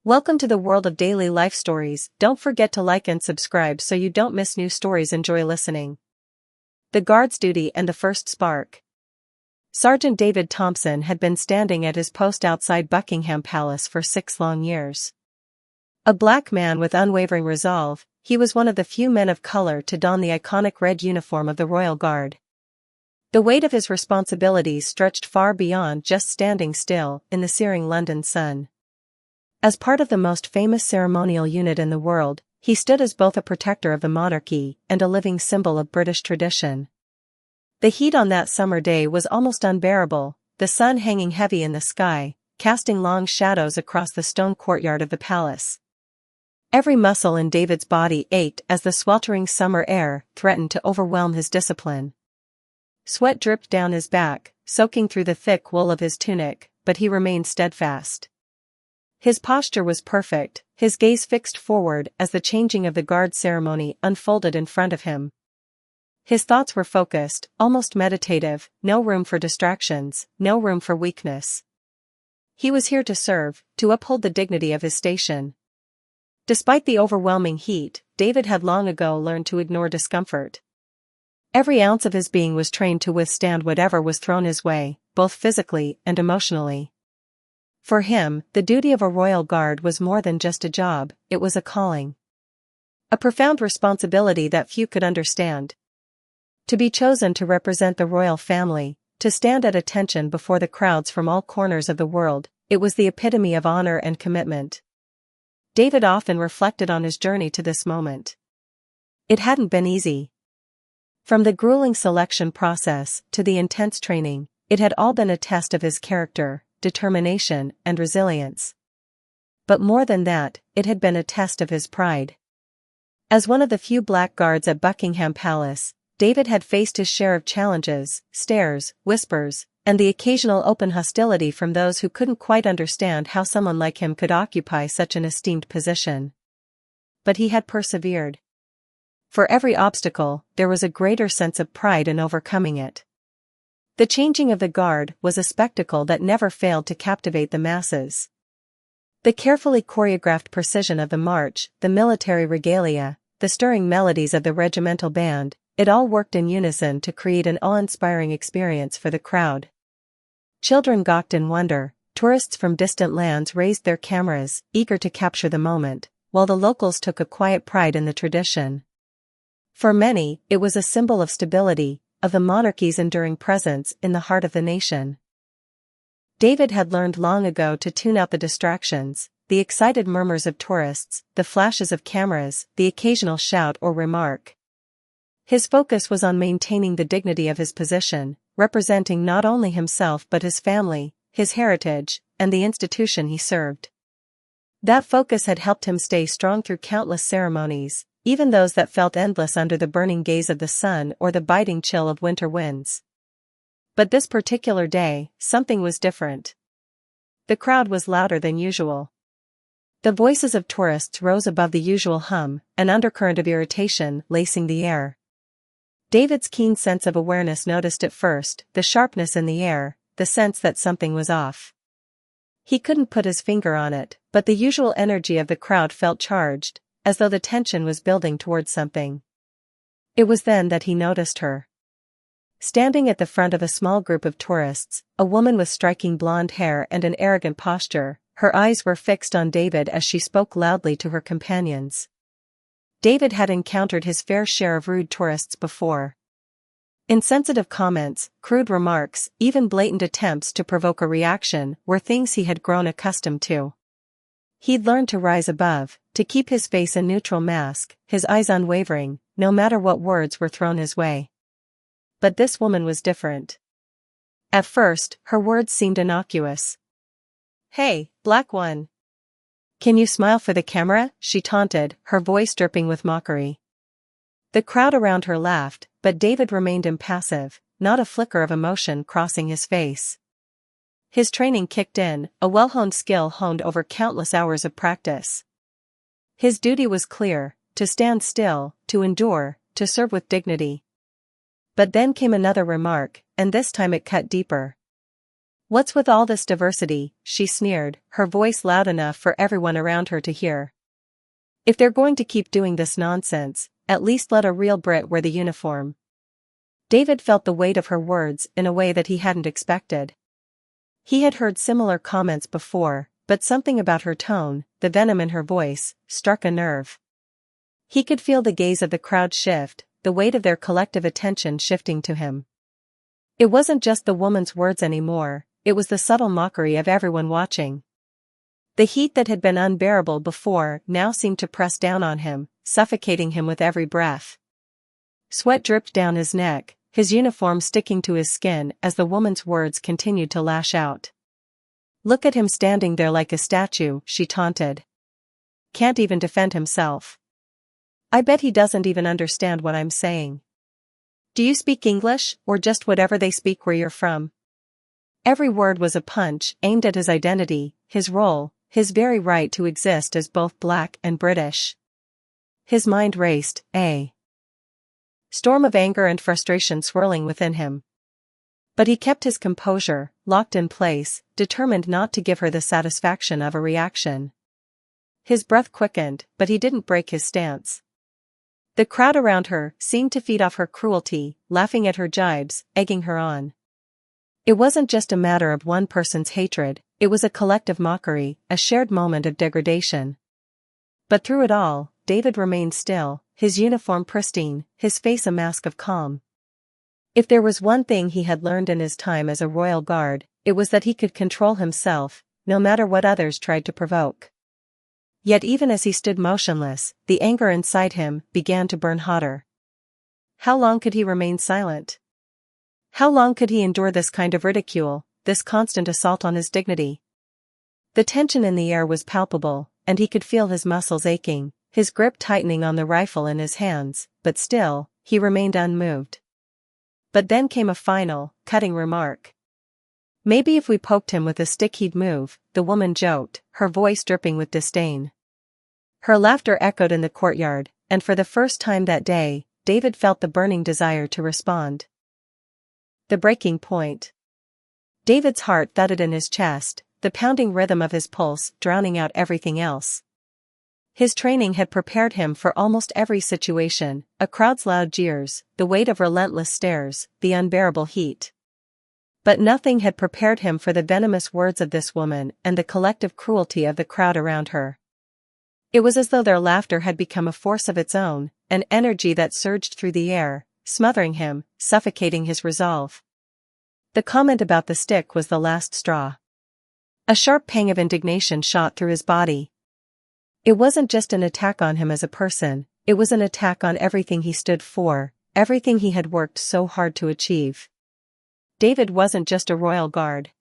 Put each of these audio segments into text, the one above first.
Welcome to the world of daily life stories. Don't forget to like and subscribe so you don't miss new stories. Enjoy listening. The Guard's Duty and the First Spark. Sergeant David Thompson had been standing at his post outside Buckingham Palace for 6 long years. A black man with unwavering resolve, he was one of the few men of color to don the iconic red uniform of the Royal Guard. The weight of his responsibilities stretched far beyond just standing still in the searing London sun. As part of the most famous ceremonial unit in the world, he stood as both a protector of the monarchy and a living symbol of British tradition. The heat on that summer day was almost unbearable, the sun hanging heavy in the sky, casting long shadows across the stone courtyard of the palace. Every muscle in David's body ached as the sweltering summer air threatened to overwhelm his discipline. Sweat dripped down his back, soaking through the thick wool of his tunic, but he remained steadfast. His posture was perfect, his gaze fixed forward as the changing of the guard ceremony unfolded in front of him. His thoughts were focused, almost meditative, no room for distractions, no room for weakness. He was here to serve, to uphold the dignity of his station. Despite the overwhelming heat, David had long ago learned to ignore discomfort. Every ounce of his being was trained to withstand whatever was thrown his way, both physically and emotionally. For him, the duty of a royal guard was more than just a job, it was a calling. A profound responsibility that few could understand. To be chosen to represent the royal family, to stand at attention before the crowds from all corners of the world, it was the epitome of honor and commitment. David often reflected on his journey to this moment. It hadn't been easy. From the grueling selection process to the intense training, it had all been a test of his character, determination, and resilience. But more than that, it had been a test of his pride. As one of the few black guards at Buckingham Palace, David had faced his share of challenges, stares, whispers, and the occasional open hostility from those who couldn't quite understand how someone like him could occupy such an esteemed position. But he had persevered. For every obstacle, there was a greater sense of pride in overcoming it. The changing of the guard was a spectacle that never failed to captivate the masses. The carefully choreographed precision of the march, the military regalia, the stirring melodies of the regimental band, it all worked in unison to create an awe-inspiring experience for the crowd. Children gawked in wonder, tourists from distant lands raised their cameras, eager to capture the moment, while the locals took a quiet pride in the tradition. For many, it was a symbol of stability, of the monarchy's enduring presence in the heart of the nation. David had learned long ago to tune out the distractions, the excited murmurs of tourists, the flashes of cameras, the occasional shout or remark. His focus was on maintaining the dignity of his position, representing not only himself but his family, his heritage, and the institution he served. That focus had helped him stay strong through countless ceremonies, even those that felt endless under the burning gaze of the sun or the biting chill of winter winds. But this particular day, something was different. The crowd was louder than usual. The voices of tourists rose above the usual hum, an undercurrent of irritation lacing the air. David's keen sense of awareness noticed it first, the sharpness in the air, the sense that something was off. He couldn't put his finger on it, but the usual energy of the crowd felt charged, as though the tension was building towards something. It was then that he noticed her. Standing at the front of a small group of tourists, a woman with striking blonde hair and an arrogant posture, her eyes were fixed on David as she spoke loudly to her companions. David had encountered his fair share of rude tourists before. Insensitive comments, crude remarks, even blatant attempts to provoke a reaction were things he had grown accustomed to. He'd learned to rise above, to keep his face a neutral mask, his eyes unwavering, no matter what words were thrown his way. But this woman was different. At first, her words seemed innocuous. "Hey, black one. Can you smile for the camera?" she taunted, her voice dripping with mockery. The crowd around her laughed, but David remained impassive, not a flicker of emotion crossing his face. His training kicked in, a well-honed skill honed over countless hours of practice. His duty was clear, to stand still, to endure, to serve with dignity. But then came another remark, and this time it cut deeper. "What's with all this diversity?" she sneered, her voice loud enough for everyone around her to hear. "If they're going to keep doing this nonsense, at least let a real Brit wear the uniform." David felt the weight of her words in a way that he hadn't expected. He had heard similar comments before, but something about her tone, the venom in her voice, struck a nerve. He could feel the gaze of the crowd shift, the weight of their collective attention shifting to him. It wasn't just the woman's words anymore, it was the subtle mockery of everyone watching. The heat that had been unbearable before now seemed to press down on him, suffocating him with every breath. Sweat dripped down his neck, his uniform sticking to his skin as the woman's words continued to lash out. "Look at him standing there like a statue," she taunted. "Can't even defend himself. I bet he doesn't even understand what I'm saying. Do you speak English, or just whatever they speak where you're from?" Every word was a punch aimed at his identity, his role, his very right to exist as both black and British. His mind raced, a storm of anger and frustration swirling within him. But he kept his composure, locked in place, determined not to give her the satisfaction of a reaction. His breath quickened, but he didn't break his stance. The crowd around her seemed to feed off her cruelty, laughing at her jibes, egging her on. It wasn't just a matter of one person's hatred, it was a collective mockery, a shared moment of degradation. But through it all, David remained still, his uniform pristine, his face a mask of calm. If there was one thing he had learned in his time as a royal guard, it was that he could control himself, no matter what others tried to provoke. Yet even as he stood motionless, the anger inside him began to burn hotter. How long could he remain silent? How long could he endure this kind of ridicule, this constant assault on his dignity? The tension in the air was palpable, and he could feel his muscles aching, his grip tightening on the rifle in his hands, but still, he remained unmoved. But then came a final, cutting remark. "Maybe if we poked him with a stick he'd move," the woman joked, her voice dripping with disdain. Her laughter echoed in the courtyard, and for the first time that day, David felt the burning desire to respond. The breaking point. David's heart thudded in his chest, the pounding rhythm of his pulse drowning out everything else. His training had prepared him for almost every situation, a crowd's loud jeers, the weight of relentless stares, the unbearable heat. But nothing had prepared him for the venomous words of this woman and the collective cruelty of the crowd around her. It was as though their laughter had become a force of its own, an energy that surged through the air, smothering him, suffocating his resolve. The comment about the stick was the last straw. A sharp pang of indignation shot through his body. It wasn't just an attack on him as a person, it was an attack on everything he stood for, everything he had worked so hard to achieve. David wasn't just a royal guard.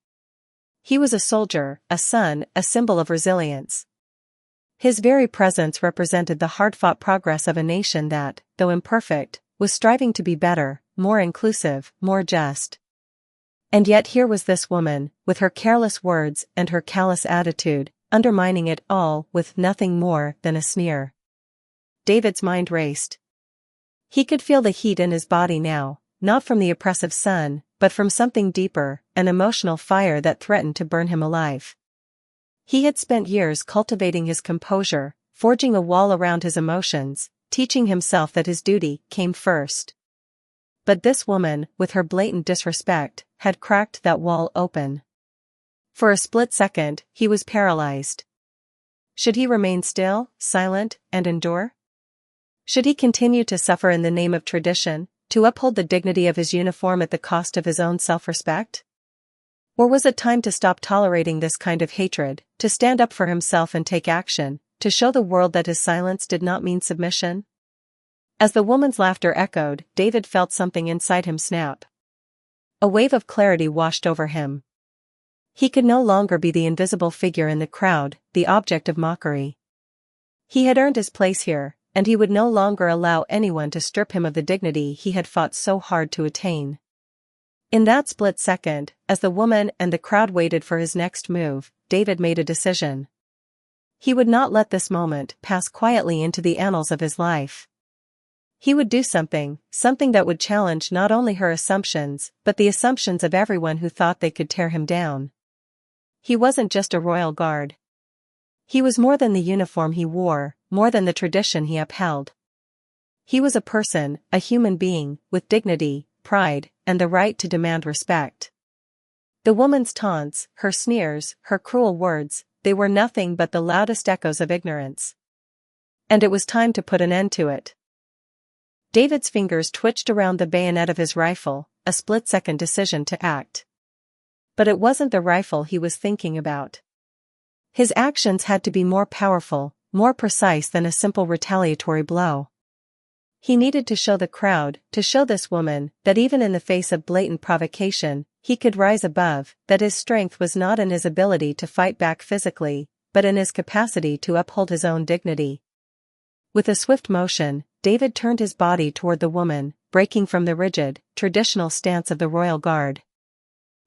He was a soldier, a son, a symbol of resilience. His very presence represented the hard-fought progress of a nation that, though imperfect, was striving to be better, more inclusive, more just. And yet here was this woman, with her careless words and her callous attitude, undermining it all with nothing more than a sneer. David's mind raced. He could feel the heat in his body now, not from the oppressive sun, but from something deeper, an emotional fire that threatened to burn him alive. He had spent years cultivating his composure, forging a wall around his emotions, teaching himself that his duty came first. But this woman, with her blatant disrespect, had cracked that wall open. For a split second, he was paralyzed. Should he remain still, silent, and endure? Should he continue to suffer in the name of tradition, to uphold the dignity of his uniform at the cost of his own self-respect? Or was it time to stop tolerating this kind of hatred, to stand up for himself and take action, to show the world that his silence did not mean submission? As the woman's laughter echoed, David felt something inside him snap. A wave of clarity washed over him. He could no longer be the invisible figure in the crowd, the object of mockery. He had earned his place here, and he would no longer allow anyone to strip him of the dignity he had fought so hard to attain. In that split second, as the woman and the crowd waited for his next move, David made a decision. He would not let this moment pass quietly into the annals of his life. He would do something that would challenge not only her assumptions, but the assumptions of everyone who thought they could tear him down. He wasn't just a royal guard. He was more than the uniform he wore, more than the tradition he upheld. He was a person, a human being, with dignity, pride, and the right to demand respect. The woman's taunts, her sneers, her cruel words, they were nothing but the loudest echoes of ignorance. And it was time to put an end to it. David's fingers twitched around the bayonet of his rifle, a split-second decision to act. But it wasn't the rifle he was thinking about. His actions had to be more powerful, more precise than a simple retaliatory blow. He needed to show the crowd, to show this woman, that even in the face of blatant provocation, he could rise above, that his strength was not in his ability to fight back physically, but in his capacity to uphold his own dignity. With a swift motion, David turned his body toward the woman, breaking from the rigid, traditional stance of the royal guard.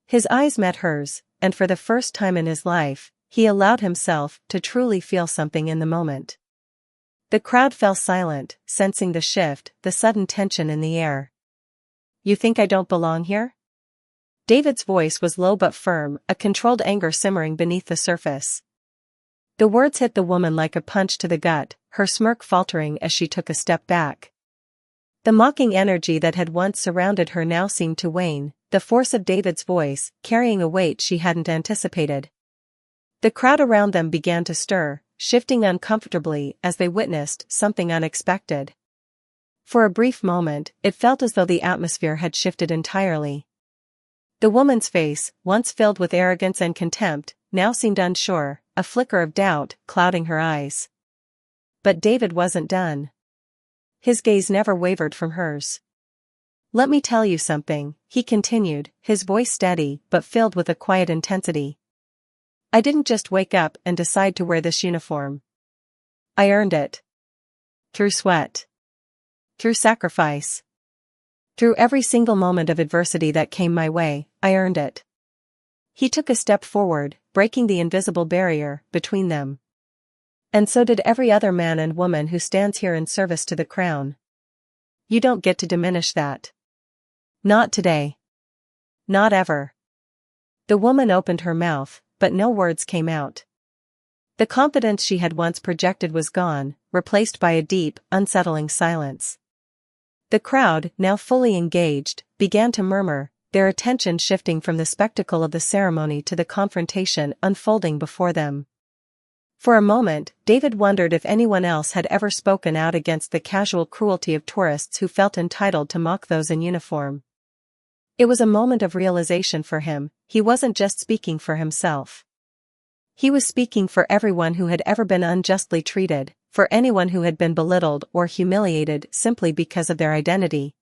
His eyes met hers, and for the first time in his life, he allowed himself to truly feel something in the moment. The crowd fell silent, sensing the shift, the sudden tension in the air. "You think I don't belong here?" David's voice was low but firm, a controlled anger simmering beneath the surface. The words hit the woman like a punch to the gut, her smirk faltering as she took a step back. The mocking energy that had once surrounded her now seemed to wane, the force of David's voice carrying a weight she hadn't anticipated. The crowd around them began to stir, shifting uncomfortably as they witnessed something unexpected. For a brief moment, it felt as though the atmosphere had shifted entirely. The woman's face, once filled with arrogance and contempt, now seemed unsure, a flicker of doubt clouding her eyes. But David wasn't done. His gaze never wavered from hers. "Let me tell you something," he continued, his voice steady but filled with a quiet intensity. "I didn't just wake up and decide to wear this uniform. I earned it. Through sweat. Through sacrifice. Through every single moment of adversity that came my way, I earned it." He took a step forward, breaking the invisible barrier between them. "And so did every other man and woman who stands here in service to the crown. You don't get to diminish that. Not today. Not ever." The woman opened her mouth, but no words came out. The confidence she had once projected was gone, replaced by a deep, unsettling silence. The crowd, now fully engaged, began to murmur, their attention shifting from the spectacle of the ceremony to the confrontation unfolding before them. For a moment, David wondered if anyone else had ever spoken out against the casual cruelty of tourists who felt entitled to mock those in uniform. It was a moment of realization for him. He wasn't just speaking for himself. He was speaking for everyone who had ever been unjustly treated, for anyone who had been belittled or humiliated simply because of their identity.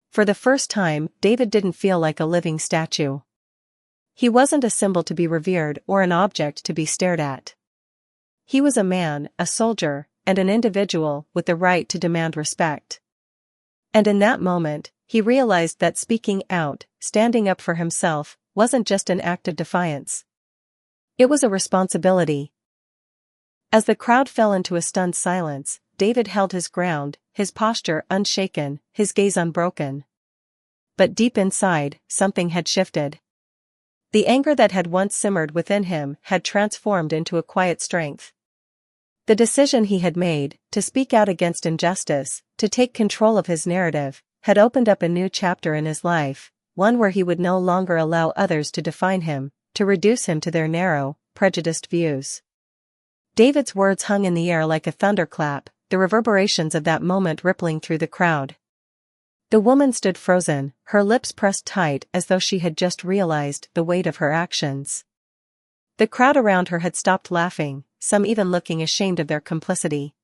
For the first time, David didn't feel like a living statue. He wasn't a symbol to be revered or an object to be stared at. He was a man, a soldier, and an individual with the right to demand respect. And in that moment, he realized that speaking out, standing up for himself, wasn't just an act of defiance. It was a responsibility. As the crowd fell into a stunned silence, David held his ground, his posture unshaken, his gaze unbroken. But deep inside, something had shifted. The anger that had once simmered within him had transformed into a quiet strength. The decision he had made, to speak out against injustice, to take control of his narrative, had opened up a new chapter in his life, one where he would no longer allow others to define him, to reduce him to their narrow, prejudiced views. David's words hung in the air like a thunderclap, the reverberations of that moment rippling through the crowd. The woman stood frozen, her lips pressed tight as though she had just realized the weight of her actions. The crowd around her had stopped laughing, some even looking ashamed of their complicity.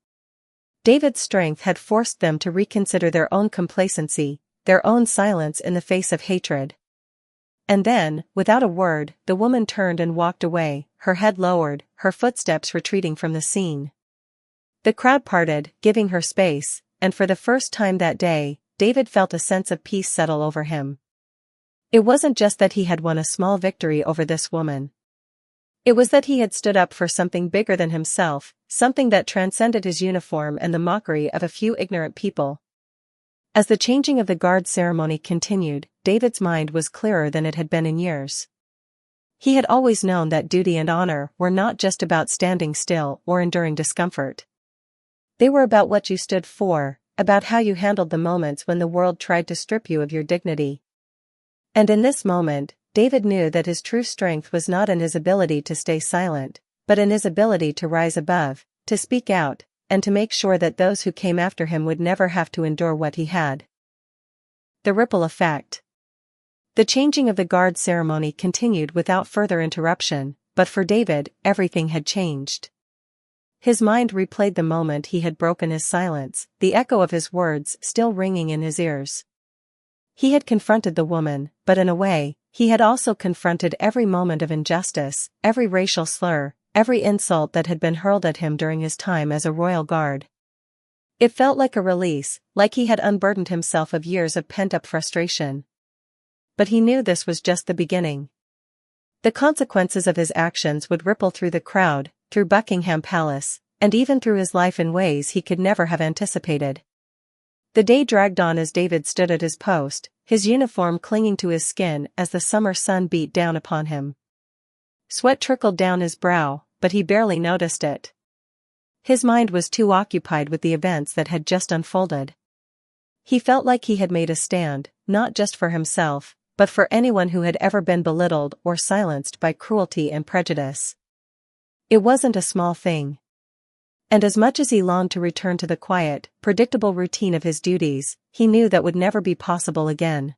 David's strength had forced them to reconsider their own complacency, their own silence in the face of hatred. And then, without a word, the woman turned and walked away, her head lowered, her footsteps retreating from the scene. The crowd parted, giving her space, and for the first time that day, David felt a sense of peace settle over him. It wasn't just that he had won a small victory over this woman. It was that he had stood up for something bigger than himself, something that transcended his uniform and the mockery of a few ignorant people. As the changing of the guard ceremony continued, David's mind was clearer than it had been in years. He had always known that duty and honor were not just about standing still or enduring discomfort. They were about what you stood for, about how you handled the moments when the world tried to strip you of your dignity. And in this moment, David knew that his true strength was not in his ability to stay silent, but in his ability to rise above, to speak out, and to make sure that those who came after him would never have to endure what he had. The ripple effect. The changing of the guard ceremony continued without further interruption, but for David, everything had changed. His mind replayed the moment he had broken his silence, the echo of his words still ringing in his ears. He had confronted the woman, but in a way, he had also confronted every moment of injustice, every racial slur, every insult that had been hurled at him during his time as a royal guard. It felt like a release, like he had unburdened himself of years of pent-up frustration. But he knew this was just the beginning. The consequences of his actions would ripple through the crowd, through Buckingham Palace, and even through his life in ways he could never have anticipated. The day dragged on as David stood at his post, his uniform clinging to his skin as the summer sun beat down upon him. Sweat trickled down his brow, but he barely noticed it. His mind was too occupied with the events that had just unfolded. He felt like he had made a stand, not just for himself, but for anyone who had ever been belittled or silenced by cruelty and prejudice. It wasn't a small thing. And as much as he longed to return to the quiet, predictable routine of his duties, he knew that would never be possible again.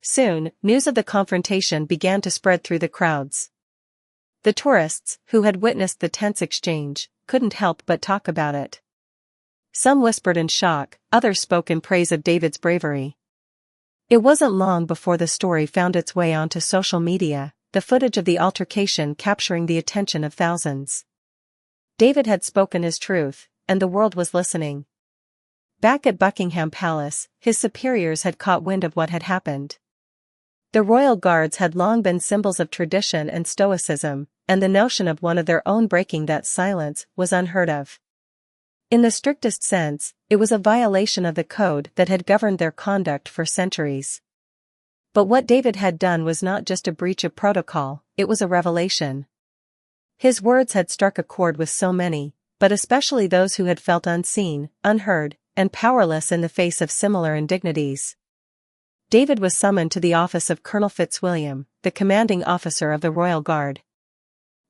Soon, news of the confrontation began to spread through the crowds. The tourists, who had witnessed the tense exchange, couldn't help but talk about it. Some whispered in shock, others spoke in praise of David's bravery. It wasn't long before the story found its way onto social media, the footage of the altercation capturing the attention of thousands. David had spoken his truth, and the world was listening. Back at Buckingham Palace, his superiors had caught wind of what had happened. The royal guards had long been symbols of tradition and stoicism, and the notion of one of their own breaking that silence was unheard of. In the strictest sense, it was a violation of the code that had governed their conduct for centuries. But what David had done was not just a breach of protocol, it was a revelation. His words had struck a chord with so many, but especially those who had felt unseen, unheard, and powerless in the face of similar indignities. David was summoned to the office of Colonel Fitzwilliam, the commanding officer of the Royal Guard.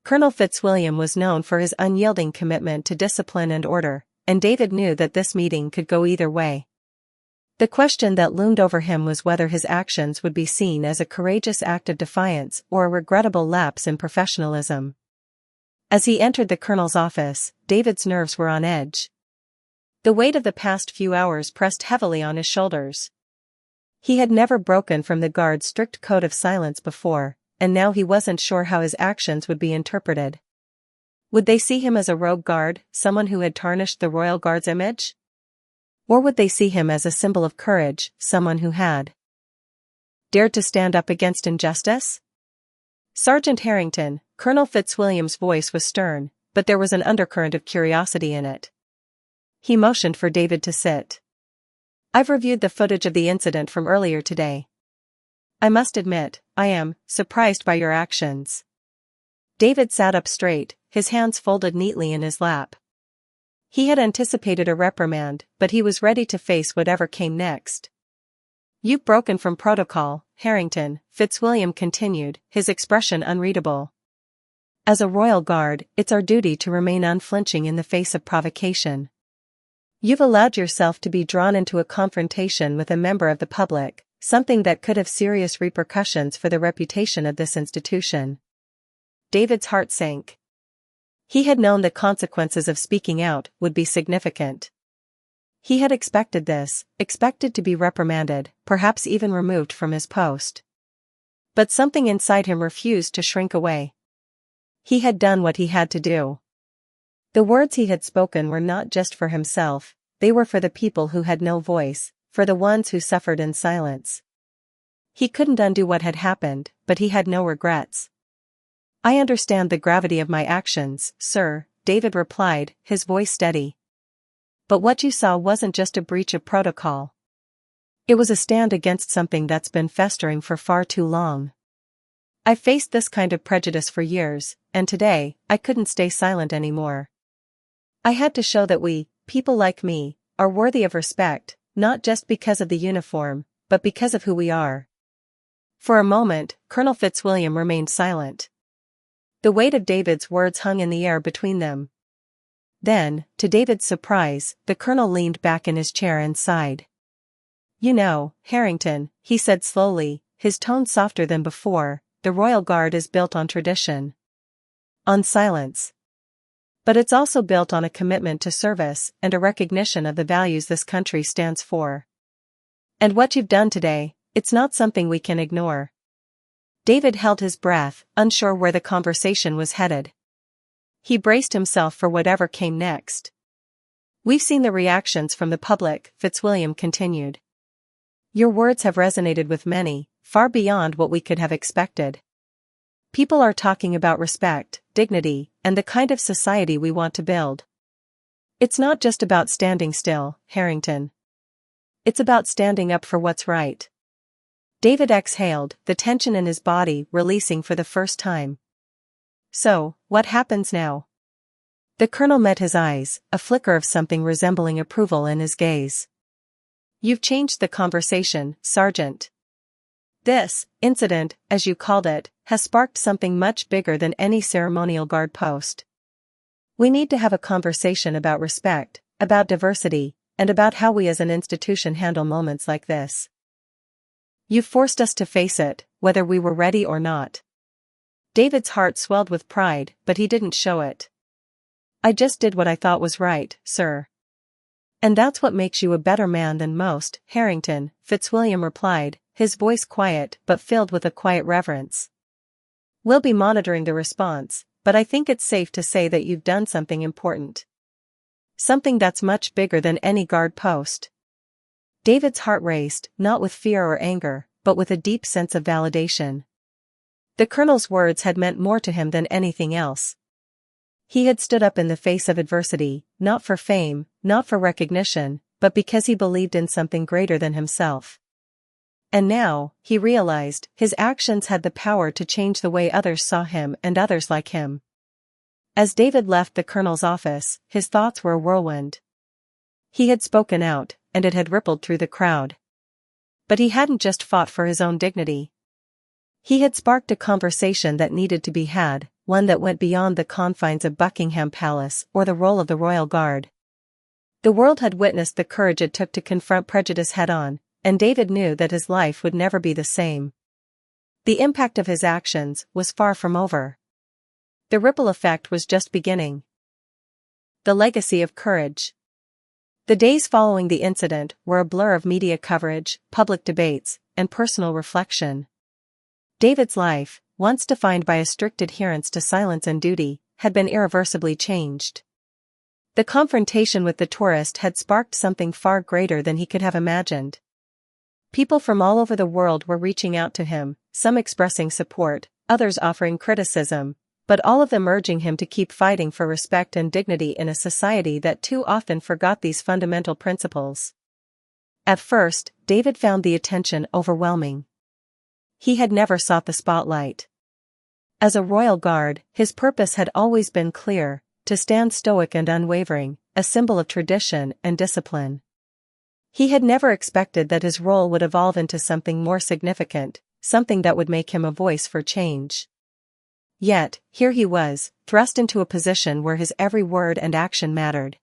Colonel Fitzwilliam was known for his unyielding commitment to discipline and order, and David knew that this meeting could go either way. The question that loomed over him was whether his actions would be seen as a courageous act of defiance or a regrettable lapse in professionalism. As he entered the colonel's office, David's nerves were on edge. The weight of the past few hours pressed heavily on his shoulders. He had never broken from the guard's strict code of silence before, and now he wasn't sure how his actions would be interpreted. Would they see him as a rogue guard, someone who had tarnished the royal guard's image? Or would they see him as a symbol of courage, someone who had dared to stand up against injustice? Sergeant Harrington, Colonel Fitzwilliam's voice was stern, but there was an undercurrent of curiosity in it. He motioned for David to sit. "I've reviewed the footage of the incident from earlier today. I must admit, I am surprised by your actions." David sat up straight, his hands folded neatly in his lap. He had anticipated a reprimand, but he was ready to face whatever came next. "You've broken from protocol, Harrington," Fitzwilliam continued, his expression unreadable. "As a royal guard, it's our duty to remain unflinching in the face of provocation. You've allowed yourself to be drawn into a confrontation with a member of the public, something that could have serious repercussions for the reputation of this institution." David's heart sank. He had known the consequences of speaking out would be significant. He had expected this, expected to be reprimanded, perhaps even removed from his post. But something inside him refused to shrink away. He had done what he had to do. The words he had spoken were not just for himself, they were for the people who had no voice, for the ones who suffered in silence. He couldn't undo what had happened, but he had no regrets. "I understand the gravity of my actions, sir," David replied, his voice steady. "But what you saw wasn't just a breach of protocol. It was a stand against something that's been festering for far too long. I've faced this kind of prejudice for years, and today, I couldn't stay silent anymore. I had to show that we, people like me, are worthy of respect, not just because of the uniform, but because of who we are. For a moment, Colonel Fitzwilliam remained silent. The weight of David's words hung in the air between them. Then, to David's surprise, the colonel leaned back in his chair and sighed. "You know, Harrington," he said slowly, his tone softer than before, "the Royal Guard is built on tradition. On silence. But it's also built on a commitment to service and a recognition of the values this country stands for. And what you've done today, it's not something we can ignore." David held his breath, unsure where the conversation was headed. He braced himself for whatever came next. "We've seen the reactions from the public," Fitzwilliam continued. "Your words have resonated with many, far beyond what we could have expected. People are talking about respect, dignity, and the kind of society we want to build. It's not just about standing still, Harrington. It's about standing up for what's right." David exhaled, the tension in his body releasing for the first time. "So, what happens now?" The colonel met his eyes, a flicker of something resembling approval in his gaze. "You've changed the conversation, Sergeant. This incident, as you called it, has sparked something much bigger than any ceremonial guard post. We need to have a conversation about respect, about diversity, and about how we as an institution handle moments like this. You've forced us to face it, whether we were ready or not." David's heart swelled with pride, but he didn't show it. "I just did what I thought was right, sir." "And that's what makes you a better man than most, Harrington," Fitzwilliam replied, his voice quiet but filled with a quiet reverence. "We'll be monitoring the response, but I think it's safe to say that you've done something important. Something that's much bigger than any guard post." David's heart raced, not with fear or anger, but with a deep sense of validation. The colonel's words had meant more to him than anything else. He had stood up in the face of adversity, not for fame, not for recognition, but because he believed in something greater than himself. And now, he realized, his actions had the power to change the way others saw him and others like him. As David left the colonel's office, his thoughts were a whirlwind. He had spoken out, and it had rippled through the crowd. But he hadn't just fought for his own dignity. He had sparked a conversation that needed to be had, one that went beyond the confines of Buckingham Palace or the role of the Royal Guard. The world had witnessed the courage it took to confront prejudice head-on, and David knew that his life would never be the same. The impact of his actions was far from over. The ripple effect was just beginning. The legacy of courage. The days following the incident were a blur of media coverage, public debates, and personal reflection. David's life, once defined by a strict adherence to silence and duty, had been irreversibly changed. The confrontation with the tourist had sparked something far greater than he could have imagined. People from all over the world were reaching out to him, some expressing support, others offering criticism, but all of them urging him to keep fighting for respect and dignity in a society that too often forgot these fundamental principles. At first, David found the attention overwhelming. He had never sought the spotlight. As a Royal Guard, his purpose had always been clear, to stand stoic and unwavering, a symbol of tradition and discipline. He had never expected that his role would evolve into something more significant, something that would make him a voice for change. Yet, here he was, thrust into a position where his every word and action mattered.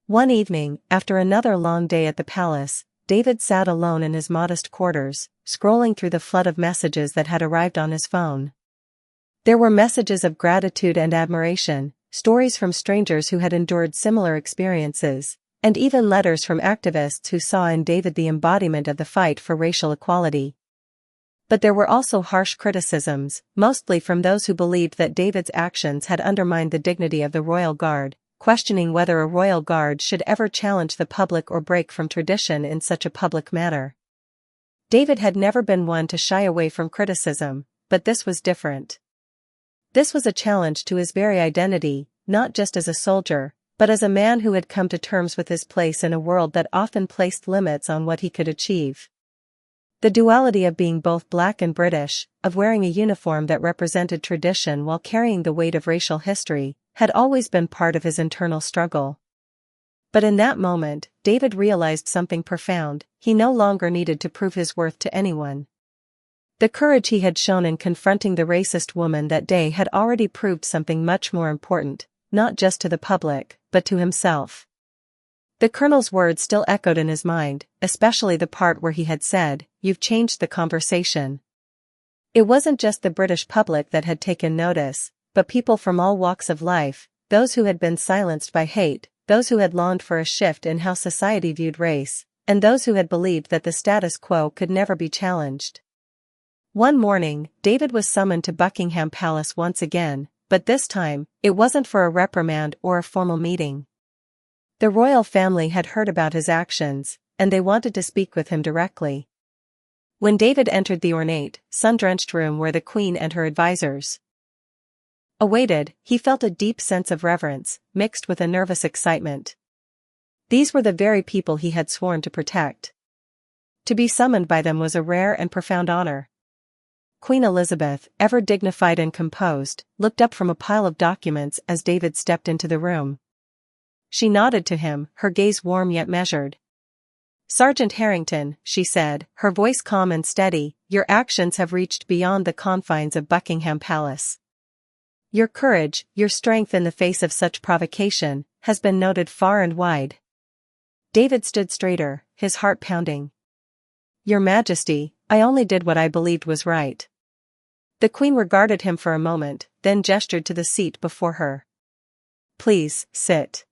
One evening, after another long day at the palace, David sat alone in his modest quarters, scrolling through the flood of messages that had arrived on his phone. There were messages of gratitude and admiration, stories from strangers who had endured similar experiences, and even letters from activists who saw in David the embodiment of the fight for racial equality. But there were also harsh criticisms, mostly from those who believed that David's actions had undermined the dignity of the Royal Guard, questioning whether a Royal Guard should ever challenge the public or break from tradition in such a public manner. David had never been one to shy away from criticism, but this was different. This was a challenge to his very identity, not just as a soldier, but as a man who had come to terms with his place in a world that often placed limits on what he could achieve. The duality of being both black and British, of wearing a uniform that represented tradition while carrying the weight of racial history, had always been part of his internal struggle. But in that moment, David realized something profound: he no longer needed to prove his worth to anyone. The courage he had shown in confronting the racist woman that day had already proved something much more important, not just to the public, but to himself. The colonel's words still echoed in his mind, especially the part where he had said, "You've changed the conversation." It wasn't just the British public that had taken notice, but people from all walks of life, those who had been silenced by hate, those who had longed for a shift in how society viewed race, and those who had believed that the status quo could never be challenged. One morning, David was summoned to Buckingham Palace once again, but this time, it wasn't for a reprimand or a formal meeting. The royal family had heard about his actions, and they wanted to speak with him directly. When David entered the ornate, sun-drenched room where the Queen and her advisors awaited, he felt a deep sense of reverence, mixed with a nervous excitement. These were the very people he had sworn to protect. To be summoned by them was a rare and profound honor. Queen Elizabeth, ever dignified and composed, looked up from a pile of documents as David stepped into the room. She nodded to him, her gaze warm yet measured. "Sergeant Harrington," she said, her voice calm and steady, "your actions have reached beyond the confines of Buckingham Palace. Your courage, your strength in the face of such provocation, has been noted far and wide." David stood straighter, his heart pounding. "Your Majesty, I only did what I believed was right." The Queen regarded him for a moment, then gestured to the seat before her. "Please, sit.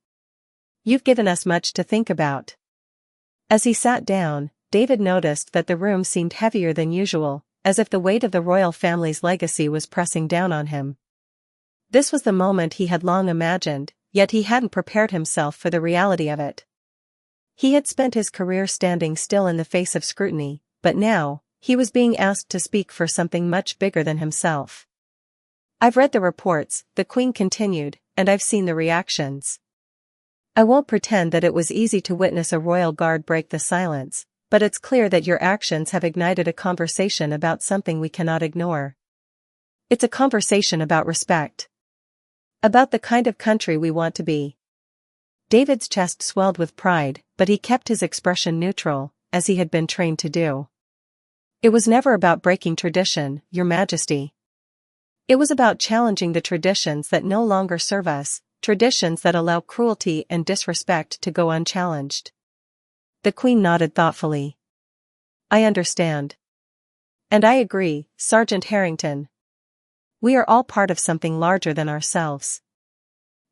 You've given us much to think about." As he sat down, David noticed that the room seemed heavier than usual, as if the weight of the royal family's legacy was pressing down on him. This was the moment he had long imagined, yet he hadn't prepared himself for the reality of it. He had spent his career standing still in the face of scrutiny, but now, he was being asked to speak for something much bigger than himself. "I've read the reports," the Queen continued, "and I've seen the reactions. I won't pretend that it was easy to witness a royal guard break the silence, but it's clear that your actions have ignited a conversation about something we cannot ignore. It's a conversation about respect. About the kind of country we want to be." David's chest swelled with pride, but he kept his expression neutral, as he had been trained to do. "It was never about breaking tradition, Your Majesty. It was about challenging the traditions that no longer serve us, traditions that allow cruelty and disrespect to go unchallenged." The Queen nodded thoughtfully. "I understand. And I agree, Sergeant Harrington. We are all part of something larger than ourselves.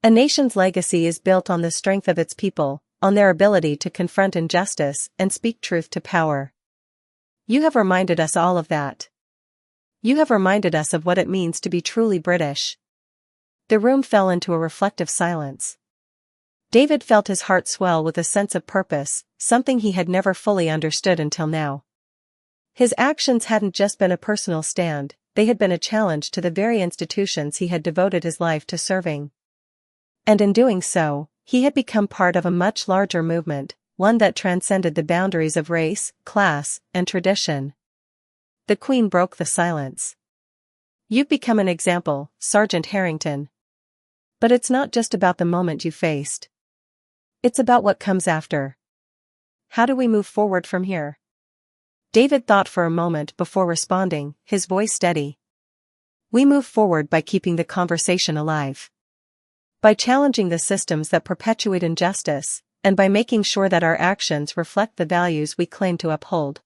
A nation's legacy is built on the strength of its people, on their ability to confront injustice and speak truth to power. You have reminded us all of that. You have reminded us of what it means to be truly British." The room fell into a reflective silence. David felt his heart swell with a sense of purpose, something he had never fully understood until now. His actions hadn't just been a personal stand, they had been a challenge to the very institutions he had devoted his life to serving. And in doing so, he had become part of a much larger movement, one that transcended the boundaries of race, class, and tradition. The Queen broke the silence. "You've become an example, Sergeant Harrington. But it's not just about the moment you faced. It's about what comes after. How do we move forward from here?" David thought for a moment before responding, his voice steady. "We move forward by keeping the conversation alive. By challenging the systems that perpetuate injustice, and by making sure that our actions reflect the values we claim to uphold.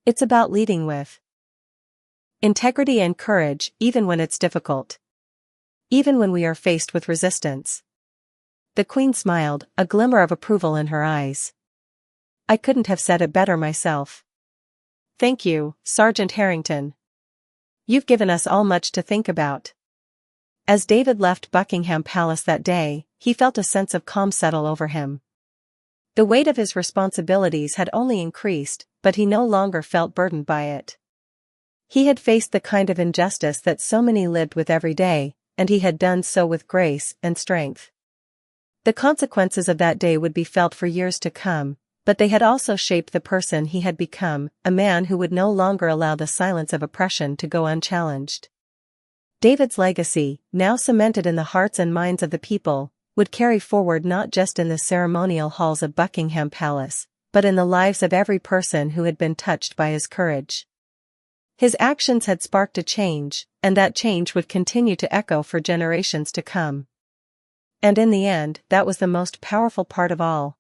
It's about leading with integrity and courage, even when it's difficult. Even when we are faced with resistance." The Queen smiled, a glimmer of approval in her eyes. "I couldn't have said it better myself. Thank you, Sergeant Harrington. You've given us all much to think about." As David left Buckingham Palace that day, he felt a sense of calm settle over him. The weight of his responsibilities had only increased, but he no longer felt burdened by it. He had faced the kind of injustice that so many lived with every day, and he had done so with grace and strength. The consequences of that day would be felt for years to come, but they had also shaped the person he had become, a man who would no longer allow the silence of oppression to go unchallenged. David's legacy, now cemented in the hearts and minds of the people, would carry forward not just in the ceremonial halls of Buckingham Palace, but in the lives of every person who had been touched by his courage. His actions had sparked a change, and that change would continue to echo for generations to come. And in the end, that was the most powerful part of all.